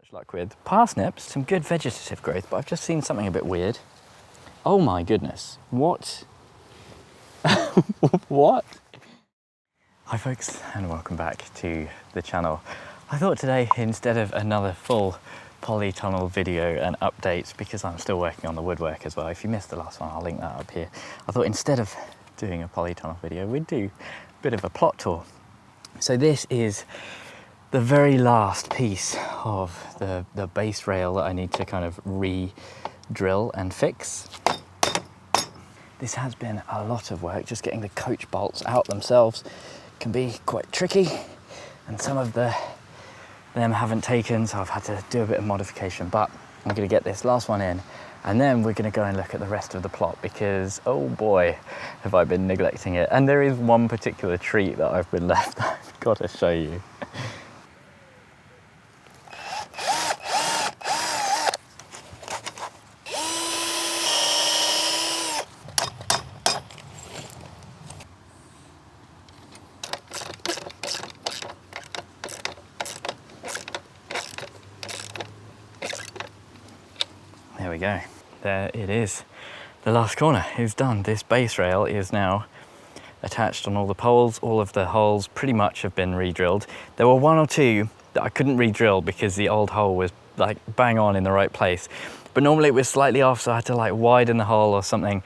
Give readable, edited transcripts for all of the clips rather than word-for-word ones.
much luck with parsnips, some good vegetative growth, but I've just seen something a bit weird. Oh my goodness, what? What? Hi folks, and welcome back to the channel. I thought today, instead of another full Polytunnel video and updates, because I'm still working on the woodwork as well, if you missed the last one, I'll link that up here. I thought instead of doing a Polytunnel video, we'd do a bit of a plot tour. So this is the very last piece of the base rail that I need to kind of re-drill and fix. This has been a lot of work. Just getting the coach bolts out themselves can be quite tricky, and some of them haven't taken, so I've had to do a bit of modification, but I'm going to get this last one in, and then we're going to go and look at the rest of the plot, because oh boy, have I been neglecting it. And there is one particular treat that I've been left that I've got to show you. There we go, there it is. The last corner is done. This base rail is now attached on all the poles. All of the holes pretty much have been re-drilled. There were one or two that I couldn't re-drill because the old hole was like bang on in the right place. But normally it was slightly off, so I had to like widen the hole or something.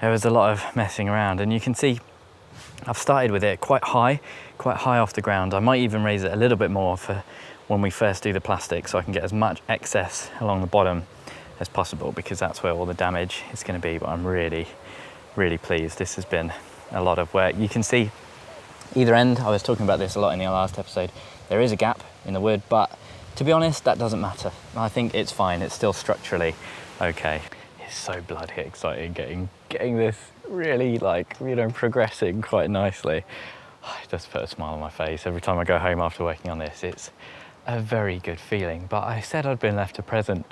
There was a lot of messing around, and you can see I've started with it quite high off the ground. I might even raise it a little bit more for when we first do the plastic, so I can get as much excess along the bottom as possible, because that's where all the damage is going to be. But I'm really pleased. This has been a lot of work. You can see either end, I was talking about this a lot in the last episode, there is a gap in the wood, but to be honest, that doesn't matter. I think it's fine. It's still structurally okay. It's so bloody exciting getting this really, like, you know, progressing quite nicely. It just put a smile on my face every time I go home after working on this. It's a very good feeling. But I said I'd been left a present.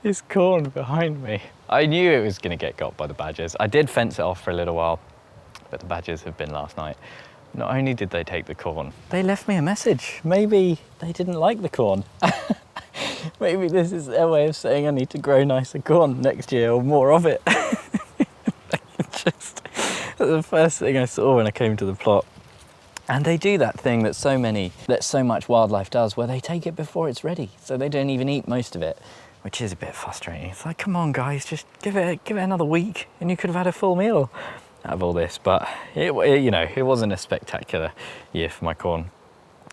This corn behind me, I knew it was going to get got by the badgers. I did fence it off for a little while, but the badgers have been last night. Not only did they take the corn, they left me a message. Maybe they didn't like the corn. Maybe this is their way of saying I need to grow nicer corn next year, or more of it. Just the first thing I saw when I came to the plot. And they do that thing that so much wildlife does, where they take it before it's ready, so they don't even eat most of it, which is a bit frustrating. It's like, come on guys, just give it another week and you could have had a full meal out of all this. But it you know, it wasn't a spectacular year for my corn.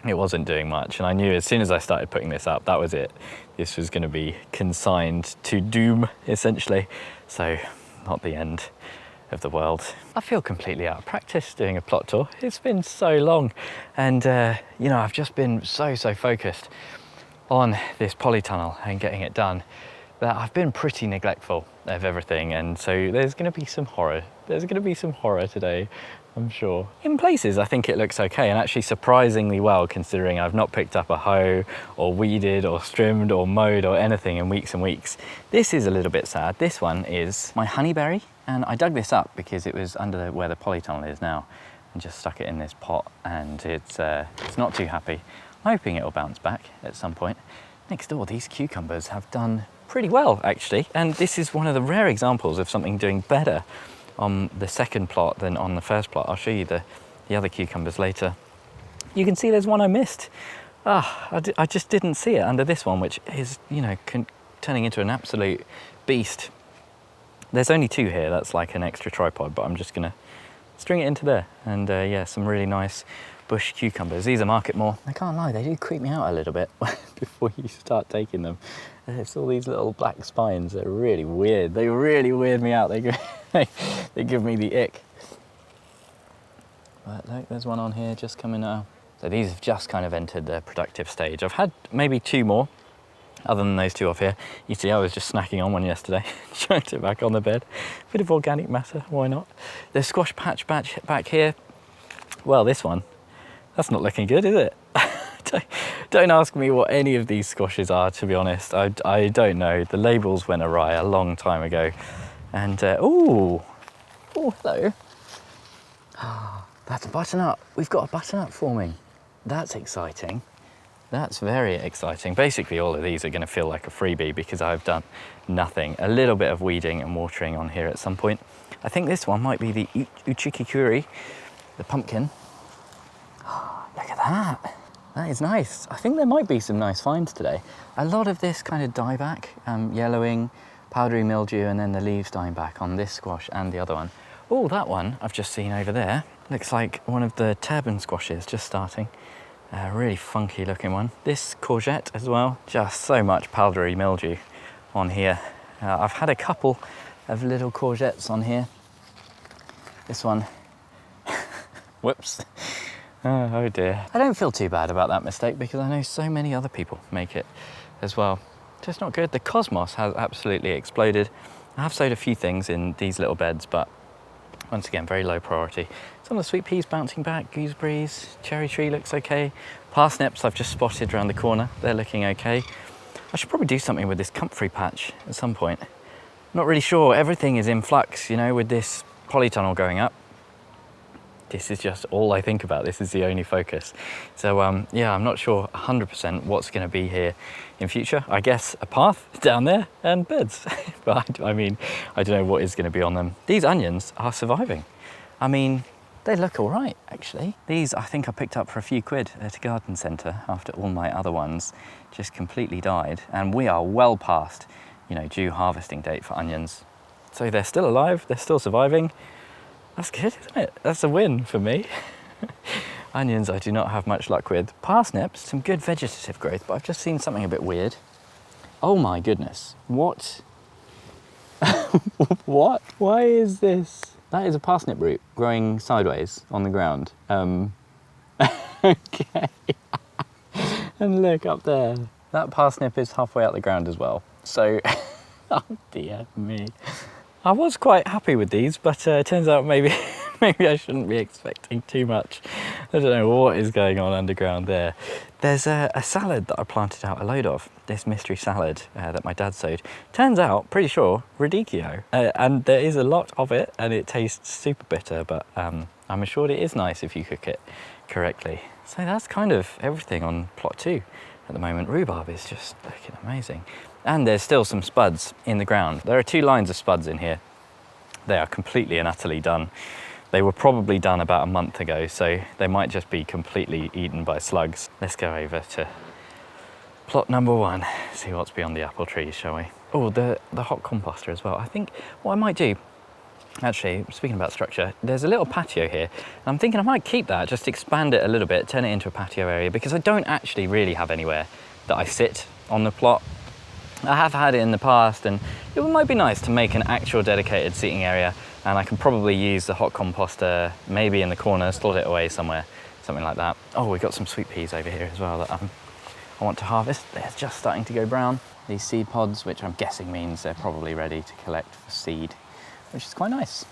It wasn't doing much, and I knew as soon as I started putting this up, that was it. This was going to be consigned to doom, essentially. So not the end of the world. I feel completely out of practice doing a plot tour. It's been so long, and you know, I've just been so focused on this polytunnel and getting it done that I've been pretty neglectful of everything, and so there's going to be some horror. There's going to be some horror today, I'm sure. In places I think it looks okay, and actually surprisingly well, considering I've not picked up a hoe or weeded or trimmed or mowed or anything in weeks and weeks. This is a little bit sad. This one is my honeyberry, and I dug this up because it was under where the polytunnel is now, and just stuck it in this pot, and it's not too happy. I'm hoping it'll bounce back at some point. Next door, these cucumbers have done pretty well, actually, and this is one of the rare examples of something doing better on the second plot than on the first plot. I'll show you the other cucumbers later. You can see there's one I missed. I just didn't see it under this one, which is, you know, turning into an absolute beast. There's only two here. That's like an extra tripod, but I'm just gonna string it into there. And yeah, some really nice bush cucumbers. These are market more. I can't lie, they do creep me out a little bit before you start taking them. It's all these little black spines. They're really weird. They really weird me out. They give me the ick. But look, there's one on here just coming out. So these have just kind of entered their productive stage. I've had maybe two more, other than those two off here. You see, I was just snacking on one yesterday, chucked it back on the bed. Bit of organic matter, why not? The squash patch back here. Well, this one, that's not looking good, is it? Don't ask me what any of these squashes are, to be honest. I don't know. The labels went awry a long time ago. And, oh, hello. That's a butternut. We've got a butternut forming. That's exciting. That's very exciting. Basically, all of these are going to feel like a freebie because I've done nothing. A little bit of weeding and watering on here at some point. I think this one might be the uchikikuri, the pumpkin. Look at that. That is nice. I think there might be some nice finds today. A lot of this kind of dieback, yellowing, powdery mildew, and then the leaves dying back on this squash and the other one. Oh, that one I've just seen over there. Looks like one of the turban squashes just starting. A really funky looking one. This courgette as well, just so much powdery mildew on here. I've had a couple of little courgettes on here. This one, whoops. Oh dear. I don't feel too bad about that mistake because I know so many other people make it as well. Just not good. The cosmos has absolutely exploded. I have sowed a few things in these little beds, but once again, very low priority. Some of the sweet peas bouncing back, gooseberries, cherry tree looks okay. Parsnips I've just spotted around the corner, they're looking okay. I should probably do something with this comfrey patch at some point. Not really sure, everything is in flux, you know, with this polytunnel going up. This is just all I think about, this is the only focus. So yeah, I'm not sure 100% what's gonna be here in future. I guess a path down there and beds. But I mean, I don't know what is gonna be on them. These onions are surviving. I mean, they look all right, actually. These I think I picked up for a few quid at a garden centre after all my other ones just completely died. And we are well past, you know, due harvesting date for onions. So they're still alive, they're still surviving. That's good, isn't it? That's a win for me. Onions I do not have much luck with. Parsnips, some good vegetative growth, but I've just seen something a bit weird. Oh my goodness, what? What? Why is this? That is a parsnip root growing sideways on the ground. Okay. And look up there. That parsnip is halfway out the ground as well. So, oh dear me. I was quite happy with these, but it turns out maybe I shouldn't be expecting too much. I don't know what is going on underground there. There's a salad that I planted out a load of, this mystery salad that my dad sowed. Turns out, pretty sure, radicchio. And there is a lot of it, and it tastes super bitter, but I'm assured it is nice if you cook it correctly. So that's kind of everything on plot 2 at the moment. Rhubarb is just looking amazing. And there's still some spuds in the ground. There are 2 lines of spuds in here. They are completely and utterly done. They were probably done about a month ago, so they might just be completely eaten by slugs. Let's go over to plot number 1, see what's beyond the apple trees, shall we? Oh, the hot composter as well. I think what I might do, actually, speaking about structure, there's a little patio here. And I'm thinking I might keep that, just expand it a little bit, turn it into a patio area, because I don't actually really have anywhere that I sit on the plot. I have had it in the past, and it might be nice to make an actual dedicated seating area, and I can probably use the hot composter maybe in the corner, slot it away somewhere, something like that. Oh, we've got some sweet peas over here as well that I want to harvest. They're just starting to go brown. These seed pods, which I'm guessing means they're probably ready to collect for seed, which is quite nice.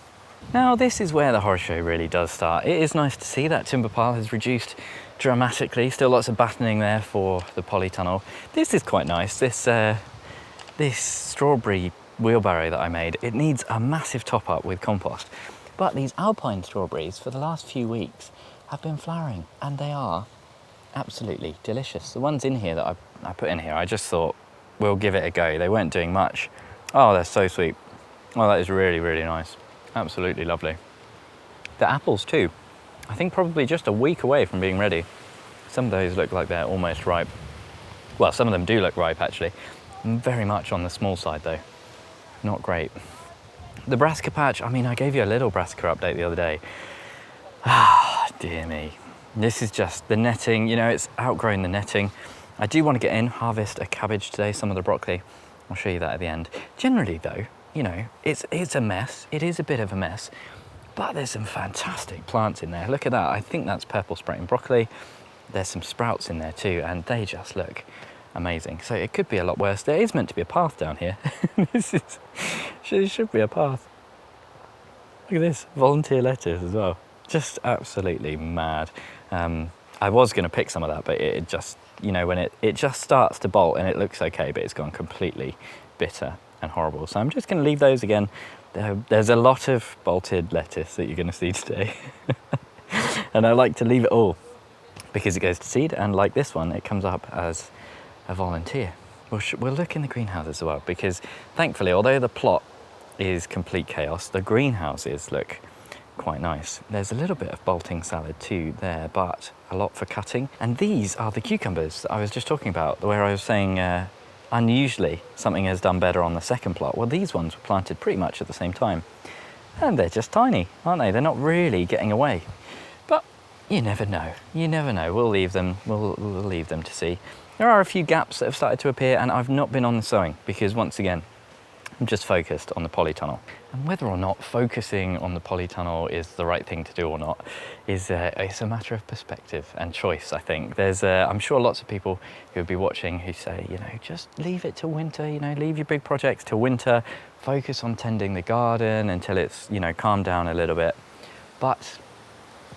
Now, this is where the horror show really does start. It is nice to see that timber pile has reduced dramatically. Still lots of battening there for the polytunnel. This is quite nice. This strawberry wheelbarrow that I made, it needs a massive top up with compost. But these alpine strawberries for the last few weeks have been flowering, and they are absolutely delicious. The ones in here that I put in here, I just thought we'll give it a go. They weren't doing much. Oh, they're so sweet. Oh, that is really, really nice. Absolutely lovely. The apples too, I think probably just a week away from being ready. Some of those look like they're almost ripe. Well, some of them do look ripe actually. Very much on the small side though. Not great. The brassica patch, I mean, I gave you a little brassica update the other day. Ah, dear me. This is just the netting, you know, it's outgrowing the netting. I do want to get in, harvest a cabbage today, some of the broccoli. I'll show you that at the end. Generally though, you know, it's a mess. It is a bit of a mess, but there's some fantastic plants in there. Look at that. I think that's purple sprouting broccoli. There's some sprouts in there too, and they just look amazing. So it could be a lot worse. There is meant to be a path down here. It should be a path. Look at this, volunteer lettuce as well. Just absolutely mad. I was going to pick some of that, but it just, you know, when it just starts to bolt and it looks okay, but it's gone completely bitter and horrible. So I'm just going to leave those again. There's a lot of bolted lettuce that you're going to see today. And I like to leave it all. because it goes to seed, and like this one, it comes up as a volunteer. We'll look in the greenhouse as well, because thankfully, although the plot is complete chaos, the greenhouses look quite nice. There's a little bit of bolting salad too there, but a lot for cutting. And these are the cucumbers that I was just talking about, where I was saying unusually something has done better on the second plot. Well, these ones were planted pretty much at the same time, and they're just tiny, aren't they? They're not really getting away, but you never know. You never know. We'll leave them. We'll leave them to see. There are a few gaps that have started to appear, and I've not been on the sowing because, once again, I'm just focused on the polytunnel. And whether or not focusing on the polytunnel is the right thing to do or not is it's a matter of perspective and choice, I think. There's, I'm sure lots of people who would be watching who say, you know, just leave it till winter, you know, leave your big projects till winter, focus on tending the garden until it's, you know, calmed down a little bit. But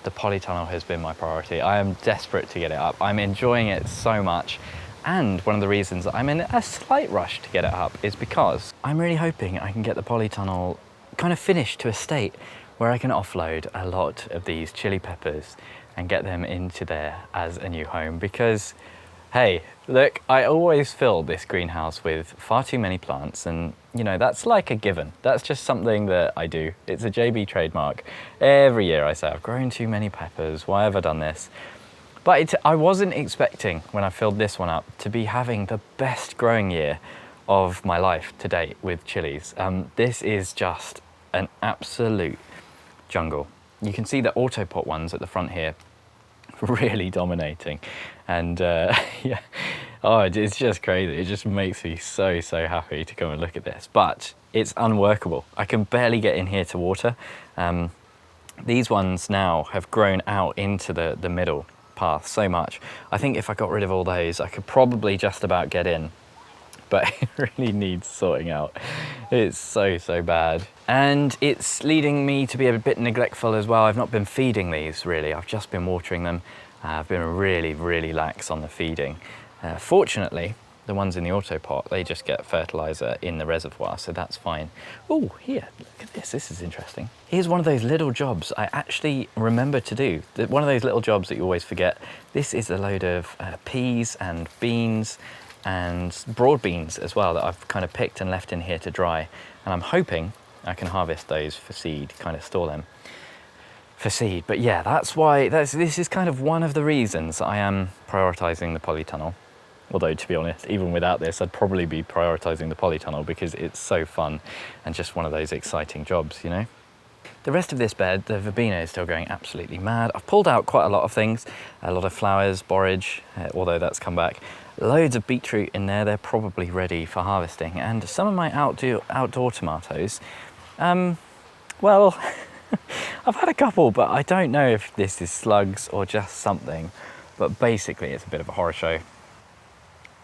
the polytunnel has been my priority. I am desperate to get it up. I'm enjoying it so much. And one of the reasons I'm in a slight rush to get it up is because I'm really hoping I can get the polytunnel kind of finished to a state where I can offload a lot of these chili peppers and get them into there as a new home. Because, hey, look, I always fill this greenhouse with far too many plants, and you know, that's like a given. That's just something that I do. It's a JB trademark. Every year I say, I've grown too many peppers, why have I done this? But I wasn't expecting, when I filled this one up, to be having the best growing year of my life to date with chilies. This is just an absolute jungle. You can see the autopot ones at the front here really dominating. And yeah, oh, it's just crazy. It just makes me so happy to come and look at this. But it's unworkable. I can barely get in here to water. These ones now have grown out into the middle path so much. I think if I got rid of all those, I could probably just about get in, but it really needs sorting out. It's so bad. And it's leading me to be a bit neglectful as well. I've not been feeding these really. I've just been watering them. I've been really lax on the feeding. Fortunately, the ones in the autopot, they just get fertilizer in the reservoir, so that's fine. Oh, here, look at this. This is interesting. Here's one of those little jobs I actually remember to do. One of those little jobs that you always forget. This is a load of peas and beans and broad beans as well that I've kind of picked and left in here to dry. And I'm hoping I can harvest those for seed, kind of store them for seed. But yeah, that's why, this is kind of one of the reasons I am prioritizing the polytunnel. Although, to be honest, even without this, I'd probably be prioritising the polytunnel because it's so fun and just one of those exciting jobs, you know? The rest of this bed, the verbena is still going absolutely mad. I've pulled out quite a lot of things, a lot of flowers, borage, although that's come back. Loads of beetroot in there, they're probably ready for harvesting. And some of my outdoor tomatoes, well, I've had a couple, but I don't know if this is slugs or just something. But basically, it's a bit of a horror show.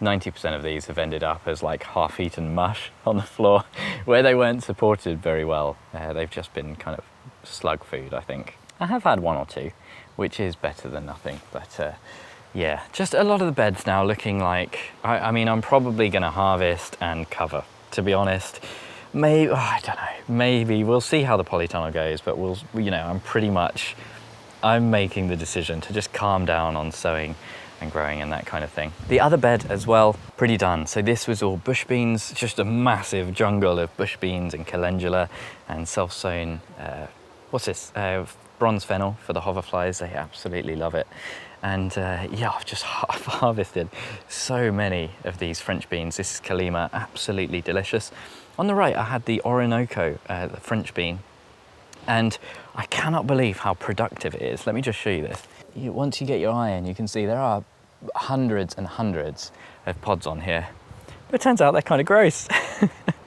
90% of these have ended up as like half-eaten mush on the floor where they weren't supported very well. They've just been kind of slug food, I think. I have had one or two, which is better than nothing, but yeah, just a lot of the beds now looking like, I mean, I'm probably gonna harvest and cover, to be honest. Maybe, I don't know, maybe we'll see how the polytunnel goes, but we'll, you know, I'm making the decision to just calm down on sowing and growing and that kind of thing. The other bed as well, pretty done. So this was all bush beans, just a massive jungle of bush beans and calendula and self-sown, what's this? Bronze fennel for the hoverflies. They absolutely love it. And yeah, I've harvested so many of these French beans. This is Kalima, absolutely delicious. On the right, I had the Orinoco, the French bean. And I cannot believe how productive it is. Let me just show you this. Once you get your eye in, you can see there are hundreds and hundreds of pods on here. But it turns out they're kind of gross.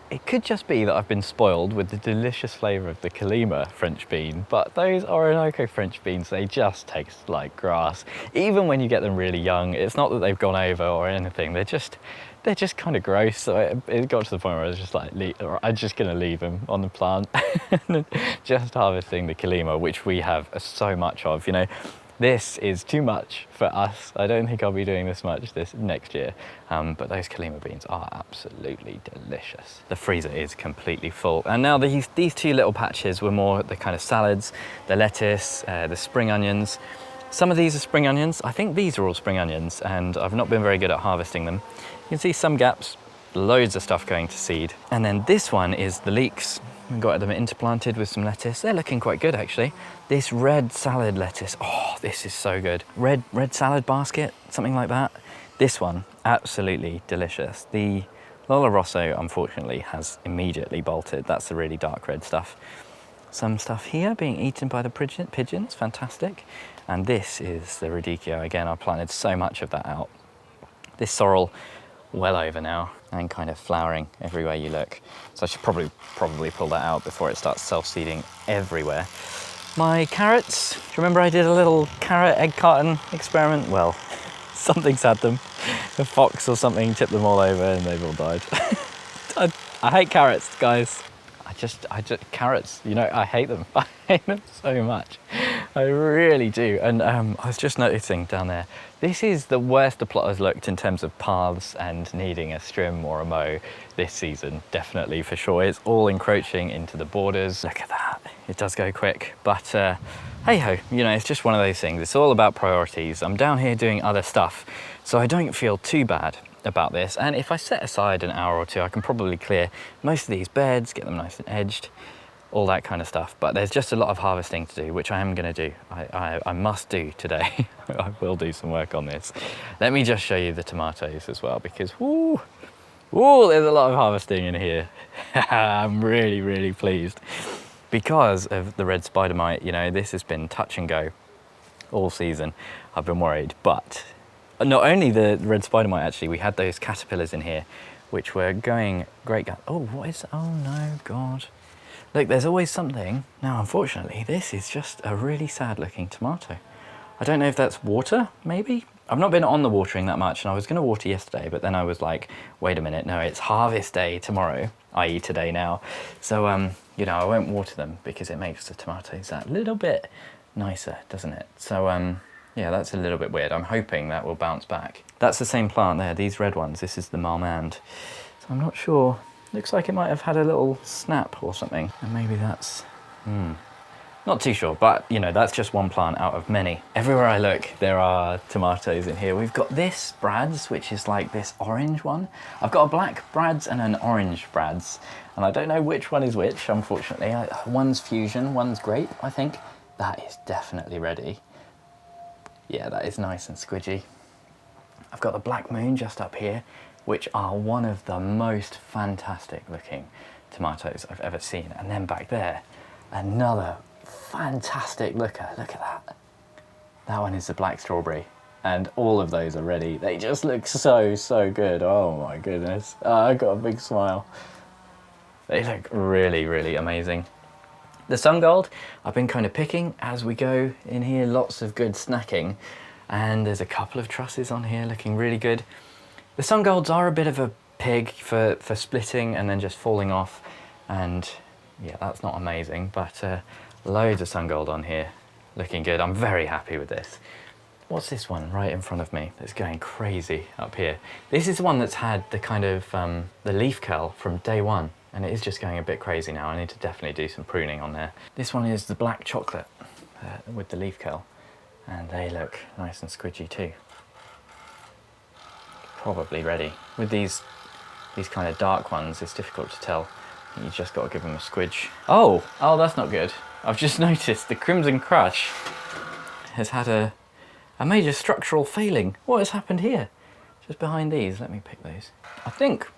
It could just be that I've been spoiled with the delicious flavour of the Kalima French bean, but those Orinoco French beans, they just taste like grass. Even when you get them really young, it's not that they've gone over or anything, they're just kind of gross. So it got to the point where I was just like, I'm just gonna leave them on the plant. Just harvesting the Kalima, which we have so much of, you know. This is too much for us. I don't think I'll be doing this much this next year, but those Kalima beans are absolutely delicious. The freezer is completely full. And now these two little patches were more the kind of salads, the lettuce, the spring onions. Some of these are spring onions. I think these are all spring onions, and I've not been very good at harvesting them. You can see some gaps, loads of stuff going to seed. And then this one is the leeks. We've got them interplanted with some lettuce. They're looking quite good, actually. This red salad lettuce, oh, this is so good. Red salad basket, something like that. This one, absolutely delicious. The Lola Rosso, unfortunately, has immediately bolted. That's the really dark red stuff. Some stuff here being eaten by the pigeons, fantastic. And this is the radicchio. Again, I planted so much of that out. This sorrel, well over now, and kind of flowering everywhere you look. So I should probably pull that out before it starts self-seeding everywhere. My carrots, do you remember I did a little carrot egg carton experiment? Well, something's had them. A fox or something tipped them all over and they've all died. I hate carrots, guys. I just carrots, you know, I hate them. I hate them so much. I really do. And I was just noticing down there, this is the worst the plot has looked in terms of paths and needing a strim or a mow this season, definitely, for sure. It's all encroaching into the borders. Look at that, it does go quick. But hey ho, you know, it's just one of those things. It's all about priorities. I'm down here doing other stuff, so I don't feel too bad about this. And if I set aside an hour or two, I can probably clear most of these beds, get them nice and edged, all that kind of stuff. But there's just a lot of harvesting to do, which I am going to do. I must do today. I will do some work on this. Let me just show you the tomatoes as well, because woo, there's a lot of harvesting in here. I'm really, really pleased. Because of the red spider mite, you know, this has been touch and go all season. I've been worried, but not only the red spider mite, actually, we had those caterpillars in here, which were going great. Oh, what is, oh no, God. Look, there's always something. Now, unfortunately, this is just a really sad looking tomato. I don't know if that's water, maybe? I've not been on the watering that much, and I was gonna water yesterday, but then I was like, wait a minute, no, it's harvest day tomorrow, i.e. today now. So, you know, I won't water them because it makes the tomatoes that little bit nicer, doesn't it? So, yeah, that's a little bit weird. I'm hoping that will bounce back. That's the same plant there, these red ones. This is the Marmande. So I'm not sure. Looks like it might have had a little snap or something. And maybe that's, not too sure, but you know, that's just one plant out of many. Everywhere I look, there are tomatoes in here. We've got this Brad's, which is like this orange one. I've got a black Brad's and an orange Brad's, and I don't know which one is which, unfortunately. One's fusion, one's grape, I think. That is definitely ready. Yeah, that is nice and squidgy. I've got the Black Moon just up here, which are one of the most fantastic looking tomatoes I've ever seen. And then back there, another fantastic looker. Look at that. That one is the Black Strawberry. And all of those are ready. They just look so, so good. Oh my goodness. I got a big smile. They look really, really amazing. The Sun Gold, I've been kind of picking as we go in here, lots of good snacking. And there's a couple of trusses on here looking really good. The Sun Golds are a bit of a pig for splitting and then just falling off. And yeah, that's not amazing, but loads of Sun Gold on here, looking good. I'm very happy with this. What's this one right in front of me that's going crazy up here? This is the one that's had the kind of, the leaf curl from day one. And it is just going a bit crazy now. I need to definitely do some pruning on there. This one is the black chocolate with the leaf curl. And they look nice and squidgy too. Probably ready. With these kind of dark ones, it's difficult to tell. You just got to give them a squidge. Oh, that's not good. I've just noticed the Crimson Crush has had a major structural failing. What has happened here? Just behind these, let me pick those. I think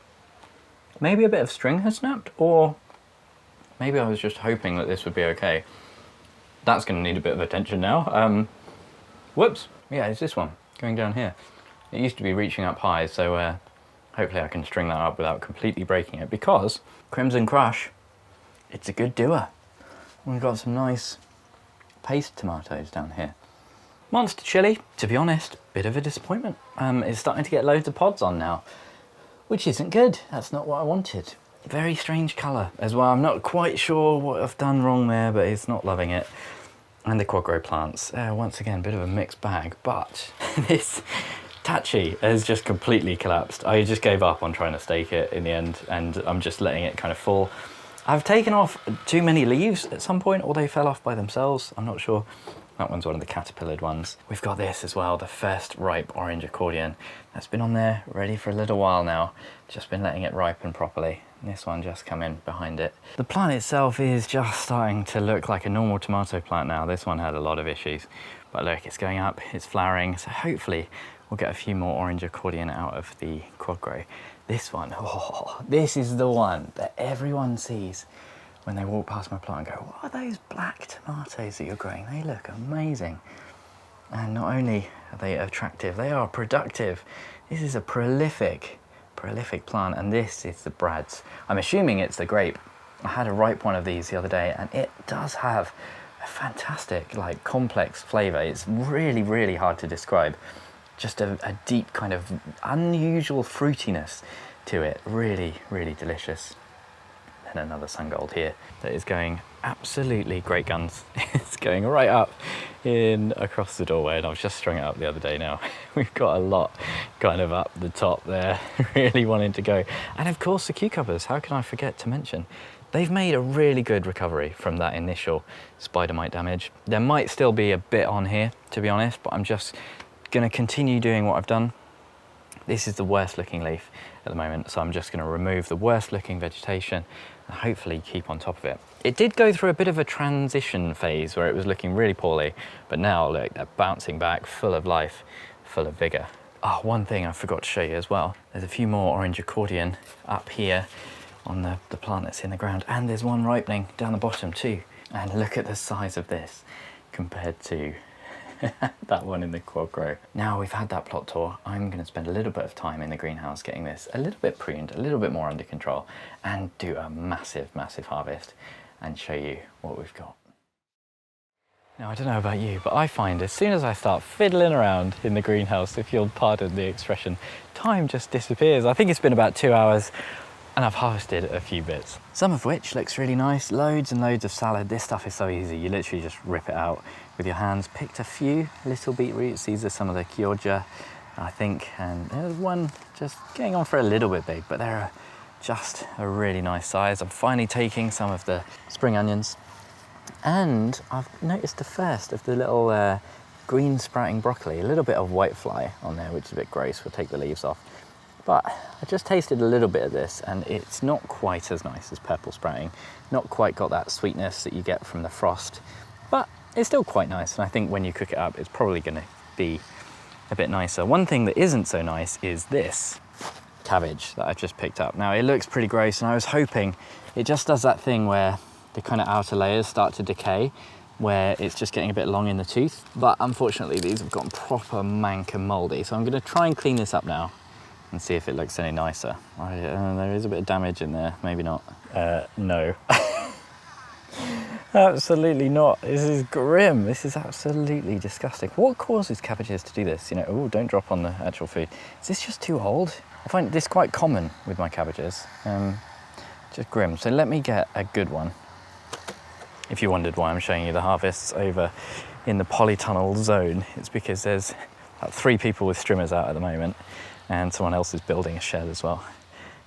maybe a bit of string has snapped, or maybe I was just hoping that this would be okay. That's going to need a bit of attention now. Whoops. Yeah, it's this one, going down here. It used to be reaching up high, so hopefully I can string that up without completely breaking it, because Crimson Crush, it's a good doer. We've got some nice paste tomatoes down here. Monster Chili, to be honest, bit of a disappointment. It's starting to get loads of pods on now, which isn't good. That's not what I wanted. Very strange colour as well. I'm not quite sure what I've done wrong there, but it's not loving it. And the quad grow plants, once again, a bit of a mixed bag, but this Tachi has just completely collapsed. I just gave up on trying to stake it in the end, and I'm just letting it kind of fall. I've taken off too many leaves at some point, or they fell off by themselves, I'm not sure. That one's one of the caterpillared ones. We've got this as well, the first ripe orange accordion. That's been on there ready for a little while now. Just been letting it ripen properly. And this one just come in behind it. The plant itself is just starting to look like a normal tomato plant now. This one had a lot of issues. But look, it's going up, it's flowering. So hopefully we'll get a few more orange accordion out of the quad grow. This one, oh, this is the one that everyone sees when they walk past my plant and go, what are those black tomatoes that you're growing? They look amazing. And not only are they attractive, they are productive. This is a prolific plant, and this is the Brad's. I'm assuming it's the grape. I had a ripe one of these the other day, and it does have a fantastic, like, complex flavor. It's really, really hard to describe. Just a deep kind of unusual fruitiness to it. Really, really delicious. And another Sungold here that is going absolutely great guns. It's going right up in across the doorway, and I was just strung it up the other day now. We've got a lot kind of up the top there, really wanting to go. And of course the cucumbers, how can I forget to mention? They've made a really good recovery from that initial spider mite damage. There might still be a bit on here, to be honest, but I'm just gonna continue doing what I've done. This is the worst looking leaf at the moment, so I'm just gonna remove the worst looking vegetation and hopefully keep on top of it. It did go through a bit of a transition phase where it was looking really poorly, but now look, they're bouncing back, full of life, full of vigor. Oh, one thing I forgot to show you as well. There's a few more orange accordion up here on the plant that's in the ground, and there's one ripening down the bottom too. And look at the size of this compared to that one in the quad grow. Now we've had that plot tour, I'm going to spend a little bit of time in the greenhouse getting this a little bit pruned, a little bit more under control, and do a massive harvest and show you what we've got. Now I don't know about you, but I find as soon as I start fiddling around in the greenhouse, if you'll pardon the expression, time just disappears. I think it's been about 2 hours and I've harvested a few bits. Some of which looks really nice, loads and loads of salad. This stuff is so easy, you literally just rip it out with your hands. Picked a few little beetroots, these are some of the Chioggia, I think, and there's one just getting on for a little bit big, but they're just a really nice size. I'm finally taking some of the spring onions, and I've noticed the first of the little green sprouting broccoli, a little bit of whitefly on there, which is a bit gross, we'll take the leaves off. But I just tasted a little bit of this, and it's not quite as nice as purple sprouting. Not quite got that sweetness that you get from the frost, but it's still quite nice. And I think when you cook it up, it's probably gonna be a bit nicer. One thing that isn't so nice is this cabbage that I've just picked up. Now it looks pretty gross, and I was hoping it just does that thing where the kind of outer layers start to decay, where it's just getting a bit long in the tooth. But unfortunately, these have gotten proper mank and moldy. So I'm gonna try and clean this up now and see if it looks any nicer. There is a bit of damage in there, maybe not. No. Absolutely not. This is grim. This is absolutely disgusting. What causes cabbages to do this? You know, oh, don't drop on the actual food. Is this just too old? I find this quite common with my cabbages. Just grim. So let me get a good one. If you wondered why I'm showing you the harvests over in the Polytunnel zone, it's because there's about 3 people with strimmers out at the moment, and someone else is building a shed as well.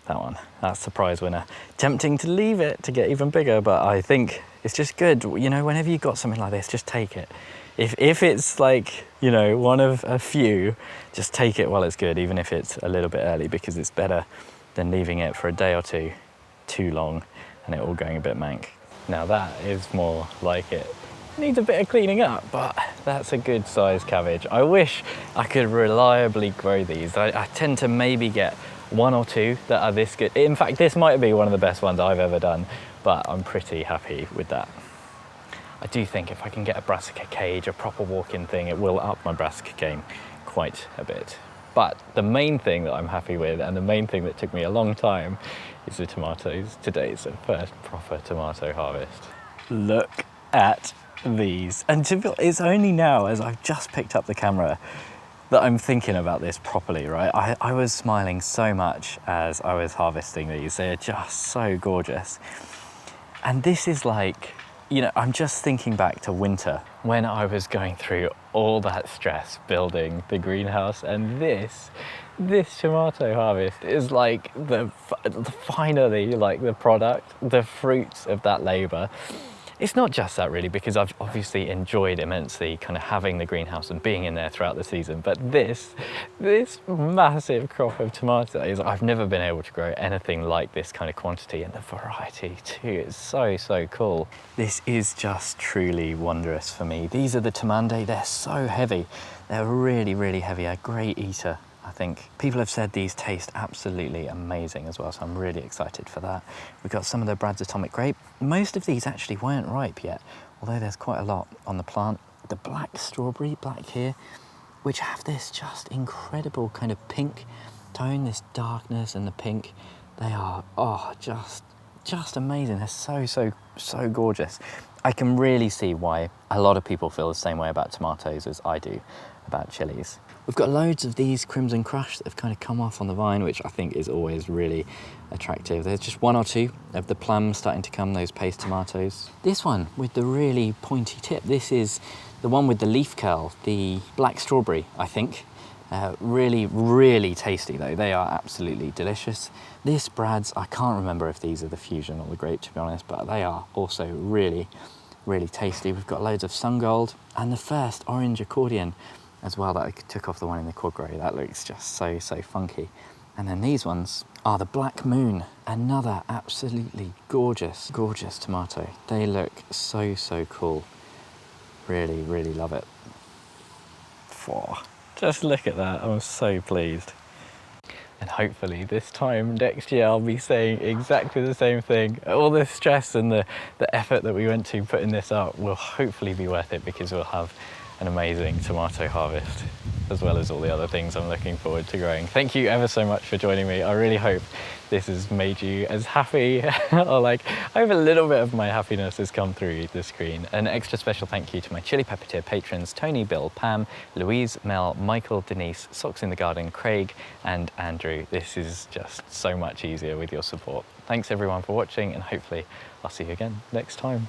That one, that's the prize winner. Tempting to leave it to get even bigger, but I think it's just good. You know, whenever you've got something like this, just take it. If it's like, you know, one of a few, just take it while it's good, even if it's a little bit early, because it's better than leaving it for a day or two too long and it all going a bit mank. Now that is more like it. Needs a bit of cleaning up, but that's a good sized cabbage. I wish I could reliably grow these. I tend to maybe get 1 or 2 that are this good. In fact, this might be one of the best ones I've ever done, but I'm pretty happy with that. I do think if I can get a brassica cage, a proper walk-in thing, it will up my brassica game quite a bit. But the main thing that I'm happy with, and the main thing that took me a long time, is the tomatoes. Today's the first proper tomato harvest. Look at these. And it's only now, as I've just picked up the camera, that I'm thinking about this properly, right? I was smiling so much as I was harvesting these. They're just so gorgeous. And this is like, you know, I'm just thinking back to winter when I was going through all that stress building the greenhouse, and this tomato harvest is like finally like the product, the fruits of that labor. It's not just that really, because I've obviously enjoyed immensely kind of having the greenhouse and being in there throughout the season, but this massive crop of tomatoes, I've never been able to grow anything like this kind of quantity, and the variety too is so cool. This is just truly wondrous for me. These are the tamande. They're so heavy. They're really heavy, a great eater. I think people have said these taste absolutely amazing as well, so I'm really excited for that. We've got some of the Brad's Atomic Grape. Most of these actually weren't ripe yet, although there's quite a lot on the plant. The black strawberry, black here, which have this just incredible kind of pink tone, this darkness and the pink. They are, just amazing. They're so gorgeous. I can really see why a lot of people feel the same way about tomatoes as I do about chilies. We've got loads of these Crimson Crush that have kind of come off on the vine, which I think is always really attractive. There's just one or two of the plums starting to come, those paste tomatoes. This one with the really pointy tip, this is the one with the leaf curl, the black strawberry, I think. Really tasty though. They are absolutely delicious. This Brad's, I can't remember if these are the fusion or the grape to be honest, but they are also really tasty. We've got loads of sun gold and the first orange accordion as well that I took off the one in the quad grow. That looks just so funky. And then these ones are the Black Moon, another absolutely gorgeous tomato. They look so cool. Really love it. Just look at that, I'm so pleased. And hopefully this time next year I'll be saying exactly the same thing. All the stress and the effort that we went to putting this up will hopefully be worth it, because we'll have an amazing tomato harvest, as well as all the other things I'm looking forward to growing. Thank you ever so much for joining me. I really hope this has made you as happy, or like, I hope a little bit of my happiness has come through the screen. An extra special thank you to my Chili Pepper Tier patrons, Tony, Bill, Pam, Louise, Mel, Michael, Denise, Socks in the Garden, Craig, and Andrew. This is just so much easier with your support. Thanks everyone for watching, and hopefully I'll see you again next time.